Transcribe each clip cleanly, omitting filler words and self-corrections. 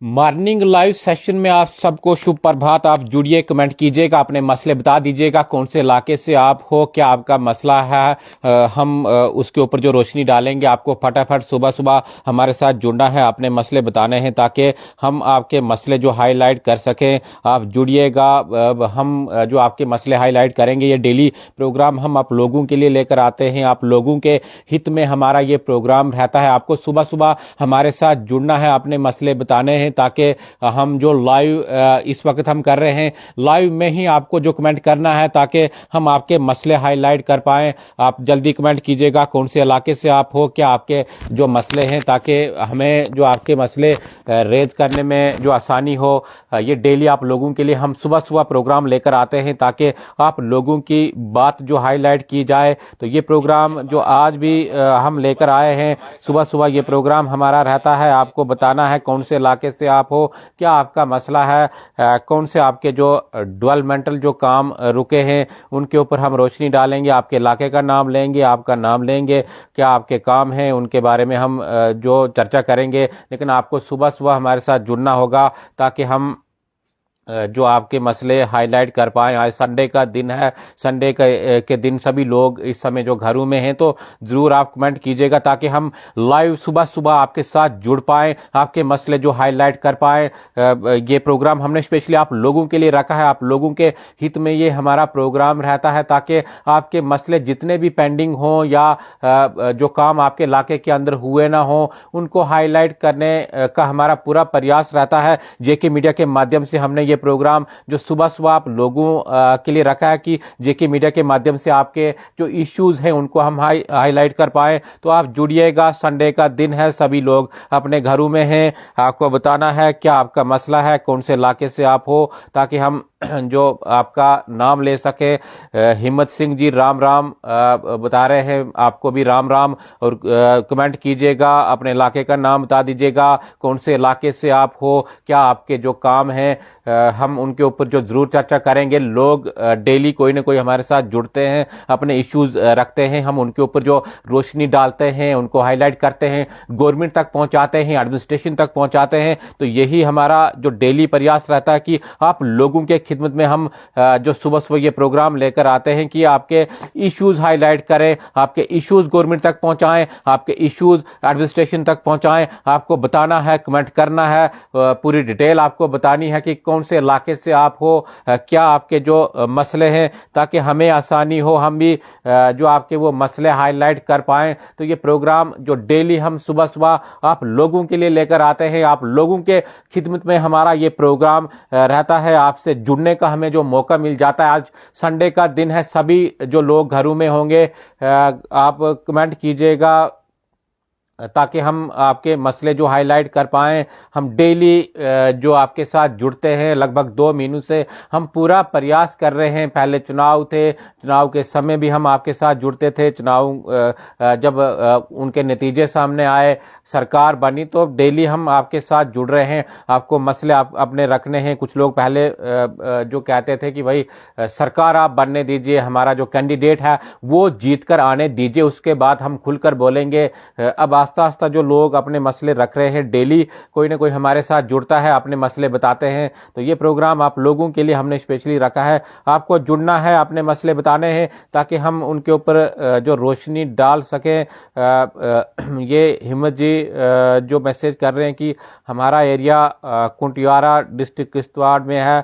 Morning live session में आप सबको शुभ प्रभात। आप जुड़िए, कमेंट कीजिएगा, अपने मसले बता दीजिएगा, कौन से इलाके से आप हो, क्या आपका मसला है। हम उसके ऊपर जो रोशनी डालेंगे। आपको फटाफट सुबह सुबह हमारे साथ जुड़ना है, अपने मसले बताने हैं ताकि हम आपके मसले जो हाईलाइट कर सकें। आप जुड़िएगा। हम जो आपके मसले हाईलाइट करेंगे, ये डेली प्रोग्राम हम आप लोगों के लिए लेकर आते हैं। आप लोगों के हित में हमारा ये प्रोग्राम रहता है। आपको सुबह सुबह हमारे साथ जुड़ना है, अपने मसले बताने हैं ताकि हम जो लाइव इस वक्त हम कर रहे हैं, लाइव में ही आपको जो कमेंट करना है ताकि हम आपके मसले हाईलाइट कर पाएं। आप जल्दी कमेंट कीजिएगा, कौन से इलाके से आप हो, क्या आपके जो मसले हैं, ताकि हमें जो आपके मसले रेज करने में जो आसानी हो। ये डेली आप लोगों के लिए हम सुबह सुबह प्रोग्राम लेकर आते हैं ताकि आप लोगों की बात जो हाईलाइट की जाए। तो ये प्रोग्राम जो आज भी हम लेकर आए हैं, सुबह सुबह ये प्रोग्राम हमारा रहता है। आपको बताना है कौन से इलाके से आप हो, क्या आपका मसला है, कौन से आपके जो डेवलपमेंटल जो काम रुके हैं उनके ऊपर हम रोशनी डालेंगे। आपके इलाके का नाम लेंगे, आपका नाम लेंगे, क्या आपके काम हैं उनके बारे में हम जो चर्चा करेंगे। लेकिन आपको सुबह सुबह हमारे साथ जुड़ना होगा ताकि हम जो आपके मसले हाईलाइट कर पाएं। आज संडे का दिन है, संडे के दिन सभी लोग इस समय जो घरों में हैं, तो ज़रूर आप कमेंट कीजिएगा ताकि हम लाइव सुबह सुबह आपके साथ जुड़ पाएं, आपके मसले जो हाईलाइट कर पाएं। ये प्रोग्राम हमने स्पेशली आप लोगों के लिए रखा है। आप लोगों के हित में ये हमारा प्रोग्राम रहता है ताकि आपके मसले जितने भी पेंडिंग हों या जो काम आपके इलाके के अंदर हुए ना हो, उनको हाईलाइट करने का हमारा पूरा प्रयास रहता है। जेके मीडिया के माध्यम से हमने ये प्रोग्राम जो सुबह सुबह आप लोगों के लिए रखा है कि जेके मीडिया के माध्यम से आपके जो इश्यूज हैं उनको हम हाईलाइट कर पाए। तो आप जुड़िएगा, संडे का दिन है, सभी लोग अपने घरों में हैं। आपको बताना है क्या आपका मसला है, कौन से इलाके से आप हो, ताकि हम जो आपका नाम ले सके। हिम्मत सिंह जी राम राम बता रहे हैं, आपको भी राम राम। और कमेंट कीजिएगा, अपने इलाके का नाम बता दीजिएगा, कौन से इलाके से आप हो, क्या आपके जो काम हैं हम उनके ऊपर जो जरूर चर्चा करेंगे। लोग डेली कोई ना कोई हमारे साथ जुड़ते हैं, अपने इश्यूज रखते हैं, हम उनके ऊपर जो रोशनी डालते हैं, उनको हाईलाइट करते हैं, गवर्नमेंट तक पहुंचाते हैं, एडमिनिस्ट्रेशन तक पहुंचाते हैं। तो यही हमारा जो डेली प्रयास रहता है कि आप लोगों के खिदमत में हम जो सुबह सुबह ये प्रोग्राम लेकर आते हैं कि आपके इश्यूज हाईलाइट करें, आपके इश्यूज गवर्नमेंट तक पहुंचाएं, आपके इश्यूज एडमिनिस्ट्रेशन तक पहुंचाएं। आपको बताना है, कमेंट करना है, पूरी डिटेल आपको बतानी है कि कौन से इलाके से आप हो, क्या आपके जो मसले हैं, ताकि हमें आसानी हो, हम भी जो आपके वो मसले हाईलाइट कर पाएं। तो ये प्रोग्राम जो डेली हम सुबह सुबह आप लोगों के लिए लेकर आते हैं, आप लोगों के खिदमत में हमारा ये प्रोग्राम रहता है। आपसे जुड़ने का हमें जो मौका मिल जाता है, आज संडे का दिन है, सभी जो लोग घरों में होंगे, आप कमेंट कीजिएगा ताकि हम आपके मसले जो हाईलाइट कर पाएं। हम डेली जो आपके साथ जुड़ते हैं, लगभग 2 महीनों से हम पूरा प्रयास कर रहे हैं। पहले चुनाव थे, चुनाव के समय भी हम आपके साथ जुड़ते थे। चुनाव जब उनके नतीजे सामने आए, सरकार बनी, तो डेली हम आपके साथ जुड़ रहे हैं। आपको मसले आप अपने रखने हैं। कुछ लोग पहले जो कहते थे कि भाई सरकार आप बनने दीजिए, हमारा जो कैंडिडेट है वो जीत कर आने दीजिए, उसके बाद हम खुलकर बोलेंगे। अब आस्ता आस्ता जो लोग अपने मसले रख रहे हैं, डेली कोई ना कोई हमारे साथ जुड़ता है, अपने मसले बताते हैं। तो ये प्रोग्राम आप लोगों के लिए हमने स्पेशली रखा है। आपको जुड़ना है, अपने मसले बताने हैं ताकि हम उनके ऊपर जो रोशनी डाल सकें। ये हिम्मत जी जो मैसेज कर रहे हैं कि हमारा एरिया कुंटियारा डिस्ट्रिक्ट किश्तवाड़ में है,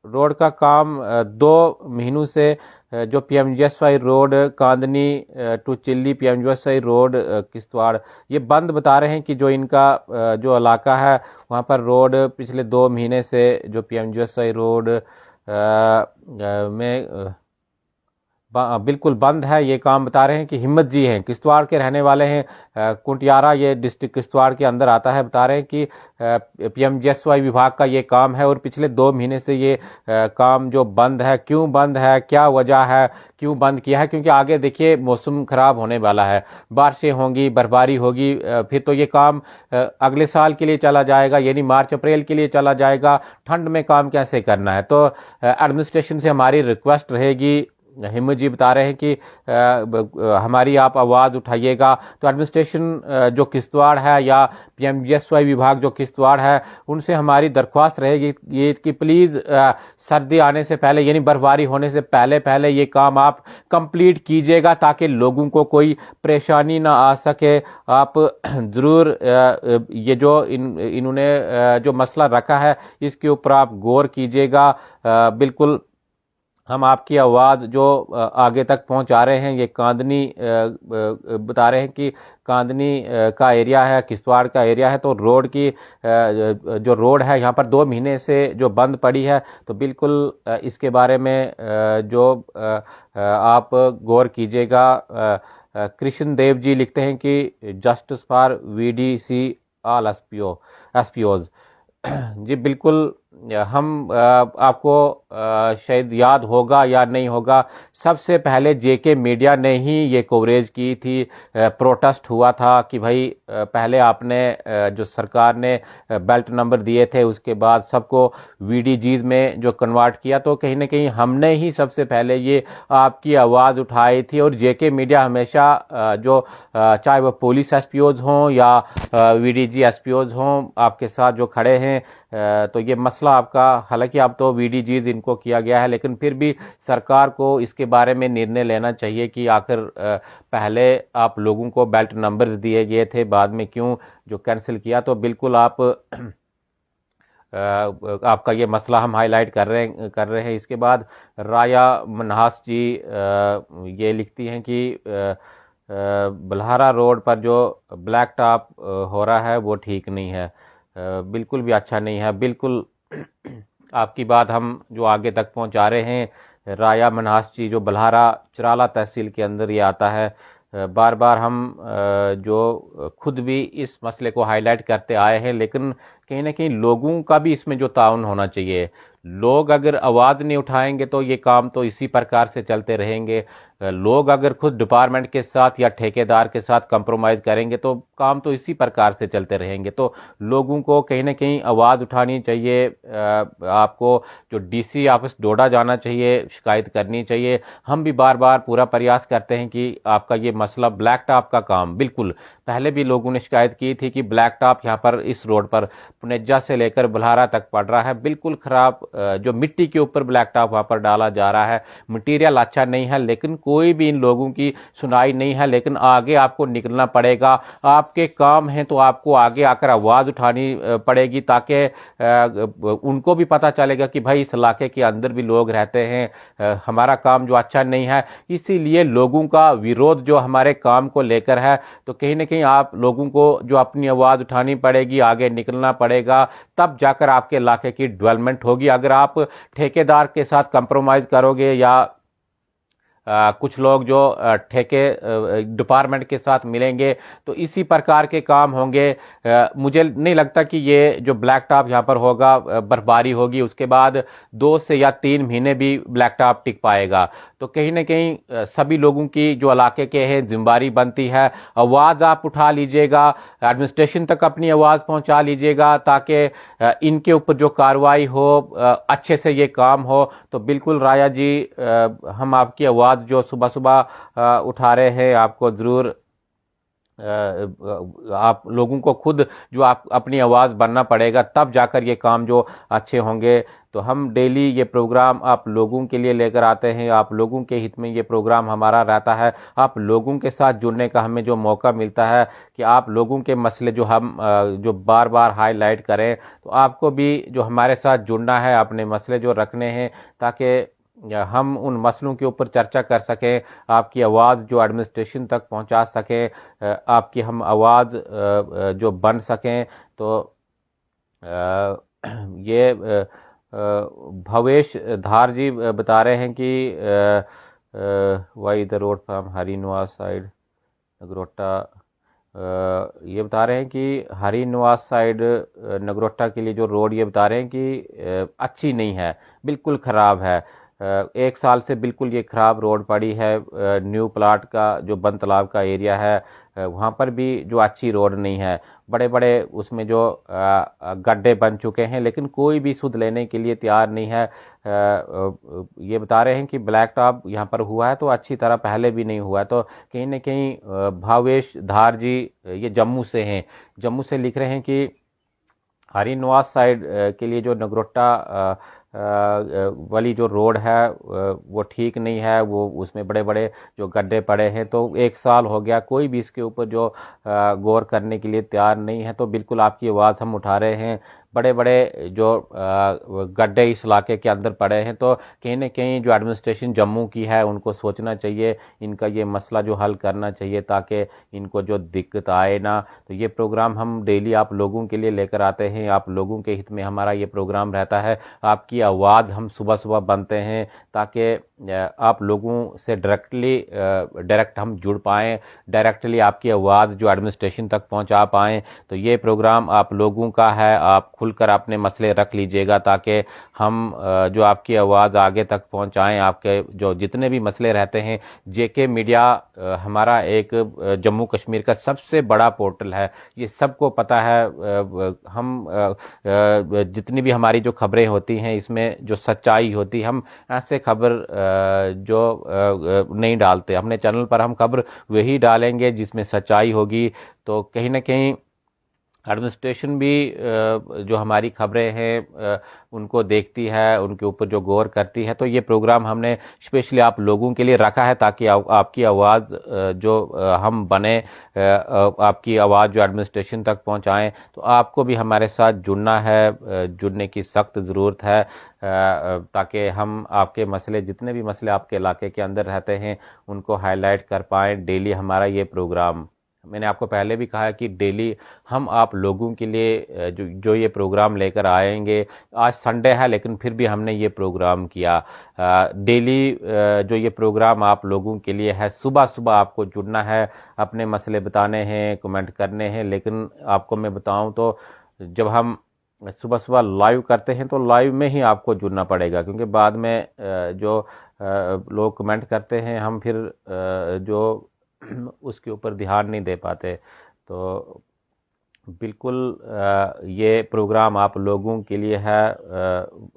रोड का काम 2 महीनों से जो PMGSY road Kandni to Chilli PMGSY road Kishtwar, ये बंद बता रहे हैं कि जो इनका जो इलाका है वहाँ पर रोड पिछले 2 महीने से जो पीएमजीएसवाई रोड में बिल्कुल बंद है। ये काम बता रहे हैं कि हिम्मत जी हैं, किश्तवाड़ के रहने वाले हैं, कुंटियारा ये डिस्ट्रिक्ट किश्तवाड़ के अंदर आता है। बता रहे हैं कि पीएमजीएसवाई विभाग का ये काम है और पिछले 2 महीने से ये काम जो बंद है। क्यों बंद है, क्या वजह है, क्यों बंद किया है? क्योंकि आगे देखिए मौसम खराब होने वाला है, बारिशें होंगी, बर्फबारी होगी, फिर तो ये काम अगले साल के लिए चला जाएगा, यानी मार्च अप्रैल के लिए चला जाएगा। ठंड में काम कैसे करना है? तो एडमिनिस्ट्रेशन से हमारी रिक्वेस्ट रहेगी हिम्मत जी बता रहे हैं कि हमारी आप आवाज़ उठाइएगा। तो एडमिनिस्ट्रेशन जो किश्तवाड़ है या पीएमजीएसवाई विभाग जो किश्तवाड़ है, उनसे हमारी दरख्वास्त रहेगी ये कि प्लीज़ सर्दी आने से पहले यानी बर्फबारी होने से पहले पहले ये काम आप कंप्लीट कीजिएगा ताकि लोगों को कोई परेशानी ना आ सके। आप ज़रूर ये जो इन्होंने जो मसला रखा है इसके ऊपर आप गौर कीजिएगा। बिल्कुल हम आपकी आवाज़ जो आगे तक पहुंचा रहे हैं। ये कांदनी बता रहे हैं कि कांदनी का एरिया है, किश्तवाड़ का एरिया है, तो रोड की जो रोड है यहाँ पर 2 महीने से जो बंद पड़ी है, तो बिल्कुल इसके बारे में जो आप गौर कीजिएगा। कृष्ण देव जी लिखते हैं कि जस्टिस फॉर वीडीसी ऑल एसपीओज। जी बिल्कुल, हम आपको शायद याद होगा या नहीं होगा, सबसे पहले जेके मीडिया ने ही ये कवरेज की थी। प्रोटेस्ट हुआ था कि भाई पहले आपने जो सरकार ने बेल्ट नंबर दिए थे उसके बाद सबको वीडीजीज में जो कन्वर्ट किया, तो कहीं ना कहीं हमने ही सबसे पहले ये आपकी आवाज़ उठाई थी। और जेके मीडिया हमेशा जो चाहे वह पुलिस एसपीओज हों या वीडीजी एसपीओज हों आपके साथ जो खड़े हैं, तो ये मसला आपका, हालांकि अब तो वीडीजीज इनको किया गया है, लेकिन फिर भी सरकार को इसके बारे में निर्णय लेना चाहिए कि आखिर पहले आप लोगों को बेल्ट नंबर्स दिए गए थे, बाद में क्यों जो कैंसिल किया। तो बिल्कुल आप आपका ये मसला हम हाईलाइट कर रहे हैं। इसके बाद राया मनहास जी ये लिखती हैं कि बल्हारा रोड पर जो ब्लैक टॉप हो रहा है वो ठीक नहीं है, बिल्कुल भी अच्छा नहीं है। बिल्कुल आपकी बात हम जो आगे तक पहुंचा रहे हैं। राया मनहास जी जो बल्हारा चराला तहसील के अंदर ये आता है, बार बार हम जो खुद भी इस मसले को हाईलाइट करते आए हैं, लेकिन कहीं ना कहीं लोगों का भी इसमें जो ताउन होना चाहिए। लोग अगर आवाज़ नहीं उठाएंगे तो ये काम तो इसी प्रकार से चलते रहेंगे। लोग अगर खुद डिपार्टमेंट के साथ या ठेकेदार के साथ कंप्रोमाइज़ करेंगे तो काम तो इसी प्रकार से चलते रहेंगे। तो लोगों को कहीं ना कहीं आवाज़ उठानी चाहिए। आपको जो डीसी ऑफिस डोडा जाना चाहिए, शिकायत करनी चाहिए। हम भी बार बार पूरा प्रयास करते हैं कि आपका ये मसला ब्लैक टॉप का काम, बिल्कुल पहले भी लोगों ने शिकायत की थी कि ब्लैक टॉप यहाँ पर इस रोड पर पुनेजा से लेकर बल्हारा तक पड़ रहा है, बिल्कुल ख़राब। जो मिट्टी के ऊपर ब्लैक टॉप वहाँ पर डाला जा रहा है, मटीरियल अच्छा नहीं है, लेकिन कोई भी इन लोगों की सुनाई नहीं है। लेकिन आगे आपको निकलना पड़ेगा, आपके काम हैं तो आपको आगे आकर आवाज़ उठानी पड़ेगी, ताकि उनको भी पता चलेगा कि भाई इस इलाके के अंदर भी लोग रहते हैं, हमारा काम जो अच्छा नहीं है। इसीलिए लोगों का विरोध जो हमारे काम को लेकर है, तो कहीं ना कहीं आप लोगों को जो अपनी आवाज़ उठानी पड़ेगी, आगे निकलना पड़ेगा, तब जाकर आपके इलाके की डेवलपमेंट होगी। अगर आप ठेकेदार के साथ कंप्रोमाइज़ करोगे या कुछ लोग जो ठेके डिपार्टमेंट के साथ मिलेंगे, तो इसी प्रकार के काम होंगे। मुझे नहीं लगता कि ये जो ब्लैक टॉप यहाँ पर होगा, बर्फबारी होगी उसके बाद 2 से या 3 महीने भी ब्लैक टॉप टिक पाएगा। तो कहीं ना कहीं सभी लोगों की जो इलाके के हैं जिम्मेदारी बनती है, आवाज़ आप उठा लीजिएगा, एडमिनिस्ट्रेशन तक अपनी आवाज़ पहुँचा लीजिएगा, ताकि इनके ऊपर जो कार्रवाई हो, अच्छे से ये काम हो। तो बिल्कुल राया जी, हम आपकी आवाज़ जो सुबह सुबह उठा रहे हैं, आपको ज़रूर आप लोगों को खुद जो आप अपनी आवाज़ बनना पड़ेगा, तब जाकर ये काम जो अच्छे होंगे। तो हम डेली ये प्रोग्राम आप लोगों के लिए लेकर आते हैं, आप लोगों के हित में ये प्रोग्राम हमारा रहता है। आप लोगों के साथ जुड़ने का हमें जो मौका मिलता है कि आप लोगों के मसले जो हम जो बार बार हाईलाइट करें, तो आपको भी जो हमारे साथ जुड़ना है, अपने मसले जो रखने हैं, ताकि हम उन मसलों के ऊपर चर्चा कर सकें, आपकी आवाज़ जो एडमिनिस्ट्रेशन तक पहुंचा सकें, आपकी हम आवाज़ जो बन सकें। तो ये भवेश धार जी बता रहे हैं कि why the road from Harinwas side Nagrota, ये बता रहे हैं कि हरिनवास साइड नगरोटा के लिए जो रोड ये बता रहे हैं कि अच्छी नहीं है, बिल्कुल ख़राब है। 1 साल से बिल्कुल ये ख़राब रोड पड़ी है। न्यू प्लाट का जो बंद तालाब का एरिया है वहाँ पर भी जो अच्छी रोड नहीं है, बड़े बड़े उसमें जो गड्ढे बन चुके हैं, लेकिन कोई भी सुध लेने के लिए तैयार नहीं है। ये बता रहे हैं कि ब्लैक टॉप यहाँ पर हुआ है तो अच्छी तरह पहले भी नहीं हुआ है। तो कहीं ना कहीं भावेश धार जी ये जम्मू से हैं, जम्मू से लिख रहे हैं कि हरिनवास साइड के लिए जो नगरोटा वाली जो रोड है वो ठीक नहीं है, वो उसमें बड़े बड़े जो गड्ढे पड़े हैं। तो 1 साल हो गया, कोई भी इसके ऊपर जो गौर करने के लिए तैयार नहीं है। तो बिल्कुल आपकी आवाज़ हम उठा रहे हैं। बड़े बड़े जो गड्ढे इस इलाके के अंदर पड़े हैं, तो कहीं ना कहीं जो एडमिनिस्ट्रेशन जम्मू की है उनको सोचना चाहिए, इनका ये मसला जो हल करना चाहिए ताकि इनको जो दिक्कत आए ना। तो ये प्रोग्राम हम डेली आप लोगों के लिए लेकर आते हैं, आप लोगों के हित में हमारा ये प्रोग्राम रहता है। आपकी आवाज़ हम सुबह सुबह बनते हैं ताकि आप लोगों से डायरेक्ट हम जुड़ पाएँ, डायरेक्टली आपकी आवाज़ जो एडमिनिस्ट्रेशन तक पहुंचा पाएँ। तो ये प्रोग्राम आप लोगों का है, आप खुलकर अपने मसले रख लीजिएगा ताकि हम जो आपकी आवाज़ आगे तक पहुंचाएं। आपके जो जितने भी मसले रहते हैं, जेके मीडिया हमारा एक जम्मू कश्मीर का सबसे बड़ा पोर्टल है, ये सबको पता है। हम जितनी भी हमारी जो खबरें होती हैं इसमें जो सच्चाई होती है, हम ऐसे खबर जो नहीं डालते अपने चैनल पर, हम खबर वही डालेंगे जिसमें सच्चाई होगी। तो कहीं ना कहीं एडमिनिस्ट्रेशन भी जो हमारी खबरें हैं उनको देखती है, उनके ऊपर जो गौर करती है। तो ये प्रोग्राम हमने स्पेशली आप लोगों के लिए रखा है ताकि आपकी आवाज़ जो हम बने, आपकी आवाज़ जो एडमिनिस्ट्रेशन तक पहुंचाएं। तो आपको भी हमारे साथ जुड़ना है, जुड़ने की सख्त ज़रूरत है ताकि हम आपके मसले, जितने भी मसले आपके इलाके के अंदर रहते हैं, उनको हाईलाइट कर पाएँ। डेली हमारा ये प्रोग्राम, मैंने आपको पहले भी कहा है कि डेली हम आप लोगों के लिए जो ये प्रोग्राम लेकर आएंगे। आज संडे है लेकिन फिर भी हमने ये प्रोग्राम किया। डेली जो ये प्रोग्राम आप लोगों के लिए है, सुबह सुबह आपको जुड़ना है, अपने मसले बताने हैं, कमेंट करने हैं। लेकिन आपको मैं बताऊं तो जब हम सुबह सुबह लाइव करते हैं तो लाइव में ही आपको जुड़ना पड़ेगा, क्योंकि बाद में जो लोग कमेंट करते हैं हम फिर जो उसके ऊपर ध्यान नहीं दे पाते। तो बिल्कुल ये प्रोग्राम आप लोगों के लिए है,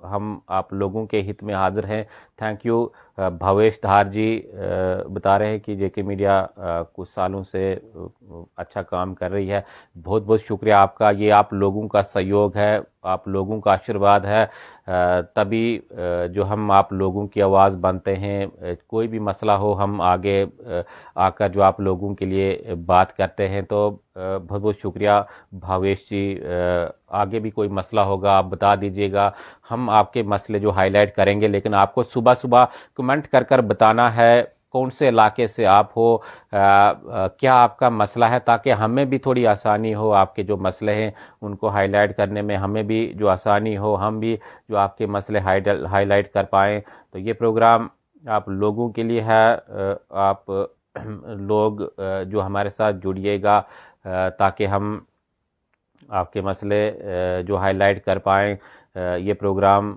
हम आप लोगों के हित में हाजिर हैं। Thank you. भावेश धार जी बता रहे हैं कि जेके मीडिया कुछ सालों से अच्छा काम कर रही है। बहुत बहुत शुक्रिया आपका, ये आप लोगों का सहयोग है, आप लोगों का आशीर्वाद है, तभी जो हम आप लोगों की आवाज़ बनते हैं। कोई भी मसला हो हम आगे आकर जो आप लोगों के लिए बात करते हैं। तो बहुत बहुत शुक्रिया भावेश जी। आगे भी कोई मसला होगा आप बता दीजिएगा, हम आपके मसले जो हाईलाइट करेंगे। लेकिन आपको सुबह सुबह कमेंट कर कर बताना है कौन से इलाके से आप हो, क्या आपका मसला है, ताकि हमें भी थोड़ी आसानी हो, आपके जो मसले हैं उनको हाईलाइट करने में हमें भी जो आसानी हो, हम भी जो आपके मसले हाईलाइट कर पाएँ। तो ये प्रोग्राम आप लोगों के लिए है। आप लोग जो हमारे साथ जुड़िएगा ताकि हम आपके मसले जो हाईलाइट कर पाएँ। ये प्रोग्राम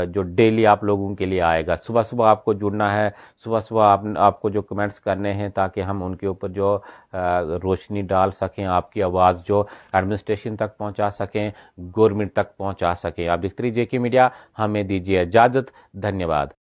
जो डेली आप लोगों के लिए आएगा, सुबह सुबह आपको जुड़ना है, सुबह सुबह आपको जो कमेंट्स करने हैं ताकि हम उनके ऊपर जो रोशनी डाल सकें, आपकी आवाज़ जो एडमिनिस्ट्रेशन तक पहुंचा सकें, गवर्नमेंट तक पहुंचा सकें। आप देखते रहिए जेके मीडिया, हमें दीजिए इजाज़त। धन्यवाद।